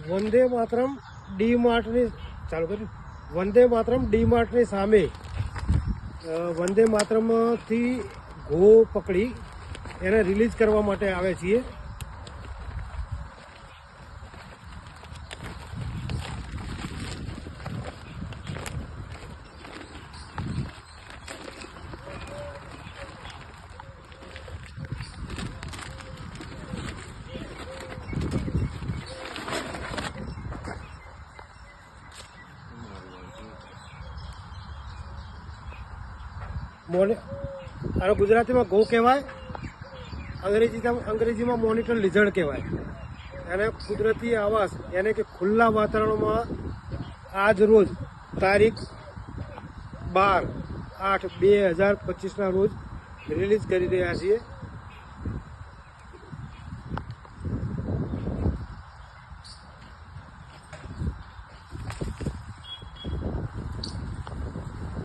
Vande Mataram D માર્ટની ચાલુ કર્યું. Vande Mataram D માર્ટની સામે વંદે માતરમથી ઘો પકડી એને રિલીઝ કરવા માટે આવે છીએ. આનો ગુજરાતીમાં ઘો કહેવાય, અંગ્રેજીમાં મોનિટર લિઝર્ડ કહેવાય. અને કુદરતી આવાસ એને કે ખુલ્લા વાતાવરણમાં આજ રોજ તારીખ 12/8/2025ના રોજ રિલીઝ કરી રહ્યા છીએ.